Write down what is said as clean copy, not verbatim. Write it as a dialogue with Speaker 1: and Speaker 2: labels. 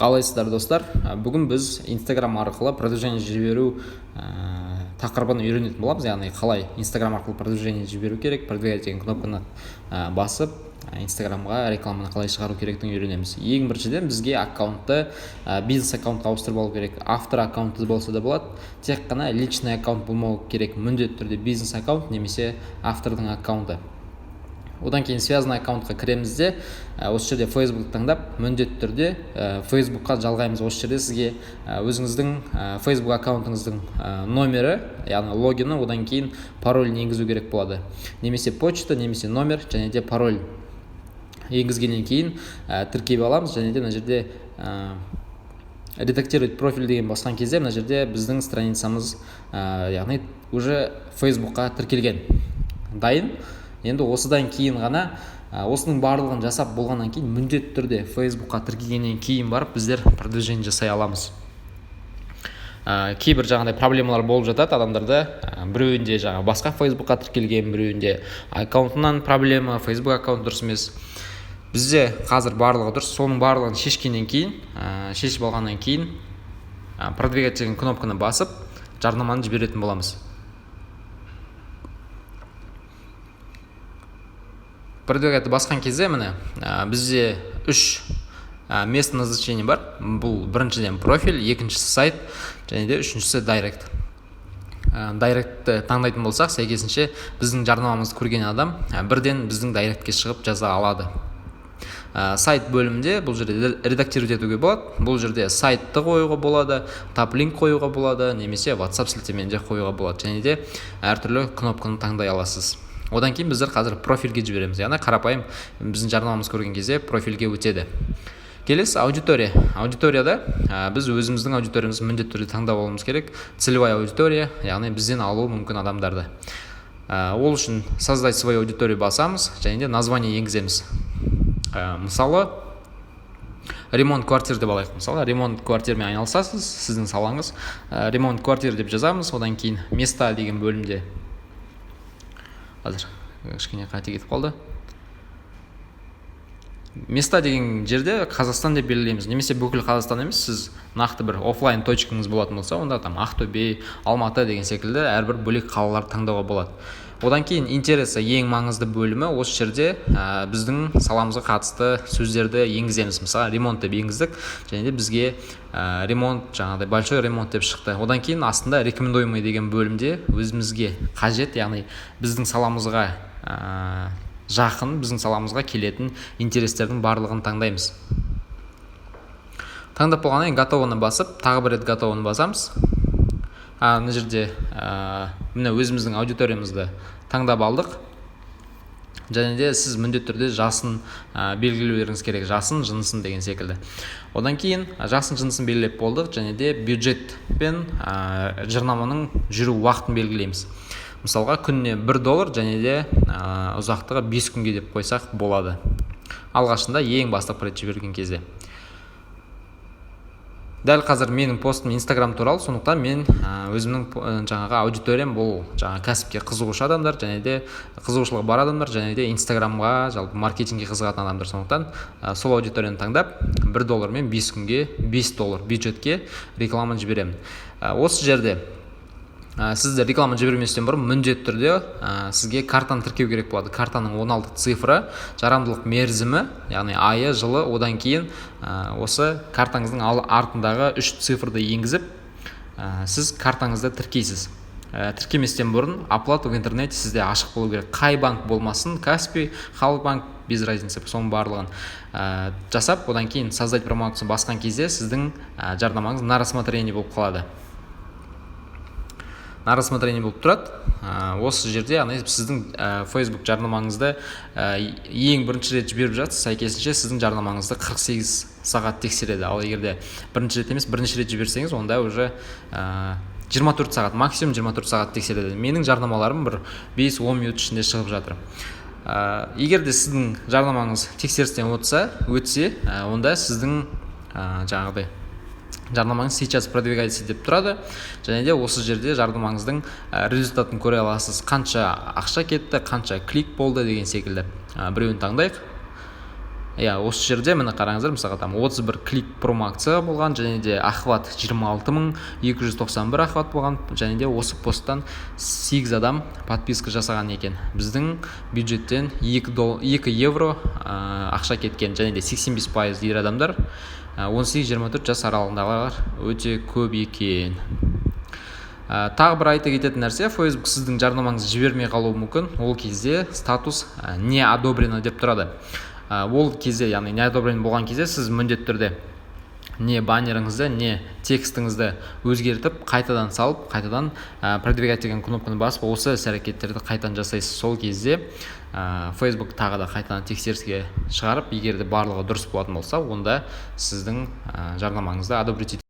Speaker 1: Қалайсыздар достар? Бүгін біз Instagram арқылы продвижение жіберу тақырыбын үйренетін боламыз. Яғни қалай Instagram арқылы продвижение жіберу керек, продвигать деген кнопканы басып Instagramға рекламаны қалай шығару керектігін үйренеміз. Ең біріншіден бізге аккаунтты бизнес аккаунтқа ауыстырып алу керек. Автор аккаунты болса да болады. Тек қана личный аккаунт болмау керек. Міндетті түрде бизнес аккаунт немесе автордың аккаунты. Одан кейін связанный аккаунтқа кіреміз де осы жерде Facebook таңдап, міндетті түрде Facebookқа жалғаймыз. Осы жерде сізге өзіңіздің Facebook аккаунтыңыздың номері, яғни логины, одан кейін пароль енгізу керек болады. Немесе почта, немесе номер, және де пароль енгізгеннен кейін тіркеп аламыз. Және де мына жерде редактировать профиль деген басқан кезде мына жерде біздің страницамыз, яғни уже Facebookқа тіркелген. Дайын. Енді осыдан кейін ғана осының барлығын жасап болғаннан кейін міндетті түрде Facebookқа тіркелгеннен кейін барып біздер продвижение жасай аламыз. Кейбір жаңағыдай проблемалар болып жатады адамдарда. Біреуінде басқа Facebookқа тіркелген, біреуінде аккаунтынан проблема, Facebook аккаунт дұрыс емес. Бізде қазір барлығы дұрыс. Соның барлығын шешкеннен кейін, шешіп алғаннан кейін продвигать деген кнопканы басып жарнаманы жіберетін боламыз. Продвигатты басқан кезде міне бізде 3 место назначения бар. Бұл біріншіден профиль, екіншісі сайт, және де үшіншісі директ. Директті таңдайтын болсақ, сәйкесінше біздің жарнамамызды көрген адам бірден біздің директке шығып жаза алады. Сайт бөлімінде бұл жерде редактировать етуге болады. Бұл жерде сайтты қоюға болады, топ-линк қоюға болады, немесе WhatsApp сілтемені де қоюға болады. Және де әртүрлі кнопканы таңдай аласыз. Одан кейін біздер қазір профильге жібереміз. Яғни қарапайым біздің жарнамамыз көрген кезде профильге өтеді. Келесі аудитория. Аудиторияда біз өзіміздің аудиториямызды міндетті түрде таңдап алуымыз керек. Целевая аудитория, яғни бізден алуы мүмкін адамдарды. Ол үшін создать свою аудиторию басамыз, және де название енгіземіз. Мысалы, ремонт квартир деп алайық. Мысалы, ремонт квартирмен айналысасыз, сіздің салаңыз. Ремонт квартир деп жазамыз, одан кейін места деген бөлімде. Қазір кішкене қате кетіп қалды. Места деген жерде Қазақстан деп белгілейміз. Немесе бүкіл Қазақстан емес, сіз нақты бір офлайн точкаңыз болатын болса, онда Ақтөбе, Алматы деген секілді әрбір бөлек қалалар таңдауға болады. Одан кейін интересі ең маңызды бөлімі осы жерде біздің саламызға қатысты сөздерді енгіземіз. Мысалы, ремонт деп енгіздік, және де бізге ремонт, жаңағыдай большой ремонт деп шықты. Одан кейін астында рекомендуемый деген бөлімде өзімізге қажет, яғни біздің саламызға жақын, біздің саламызға келетін интерестердің барлығын таңдаймыз. Таңдап болғаннан кейін готовыны басып, тағы бір рет готовыны басамыз. Мына жерде міне өзіміздің аудиториямызды таңдап алдық. Және де сіз міндетті түрде жасын белгілеуіңіз керек, жасын, жынысын деген секілді. Одан кейін жасын, жынысын белгілеп болдық, және де бюджет пен жарнаманың жүру уақытын белгілейміз. Мысалға, күніне $1 және де ұзақтығы 5 күнге деп қойсақ болады. Алғашында ең бастап рет жіберген кезде. Дәл қазір менің постым Instagram туралы, сондықтан мен өзімнің жаңағы аудиториям бұл кәсіпке қызығушы адамдар, және де қызығушылығы бар адамдар, және де Instagramға, жалпы маркетингке қызығатын адамдар. Сондықтан сол аудиторияны таңдап $1 мен 5 күнге $5 бюджетке реклама жіберемін. Осы жерде сізді реклама жіберместен бұрын міндетті түрде сізге картаны тіркеу керек болады. Картаның 16 цифры, жарамдылық мерзімі, яғни айы, жылы, одан кейін осы картаңыздың артындағы 3 цифрды енгізіп, сіз картаңызды тіркейсіз. Тіркеместен бұрын оплата в интернете сізде ашық болу керек. Қай банк болмасын, Каспий, Халық банк, без разницы, соның барлығын жасап, одан кейін создать промоутсын басқан кезде сіздің жарнамаңыз на рассмотрение болып қалады. На рассмотрение болып тұрады. Осы жерде сіздің Facebook жарнамаңызды ең бірінші рет жіберіп жатсыз, сәйкесінше сіздің жарнамаңызды 48 сағат тексереді. Ал егерде бірінші рет емес, бірнеше рет жіберсеңіз, онда уже 24 сағат, максимум 24 сағат тексереді. Менің жарнамаларым бір 5-10 минут ішінде шығып жатыр. Егерде сіздің жарнамаңыз тексерістен өтсе, онда сіздің жаңағыдай жарнамаңыз сейчас продвигается деп тұрады, және де осы жерде жарнамаңыздың результатын көре аласыз. Қанша ақша кетті, қанша клик болды деген секілді. Біреуін таңдайық. осы жерде міне қараңыздар, мысалға там 31 клик промо акция болған, және де охват 26.291 охват болған, және де осы посттан 8 адам подписка жасаған екен. Біздің бюджеттен 2 евро ақша кеткен, және де 85% ер адамдар, 18-24 жас аралығындағылар өте көп екен. Тағы бір айта кететін нәрсе, Facebook сіздің жарнамаңызды жібермей қалуы мүмкін. Ол кезде статус не одобрено деп тұрады. Ол кезде, яғни не одобрено болған кезде, сіз міндетті түрде не баннеріңізді, не текстіңізді өзгертіп, қайтадан салып, қайтадан продвигать деген кнопканы басып, осы іс-әрекеттерді қайтадан жасайсыз. Сол кезде Facebook тағы да қайтадан тексеріске шығарып, егер де барлығы дұрыс болатын болса, онда сіздің жарнамаңызды одобрить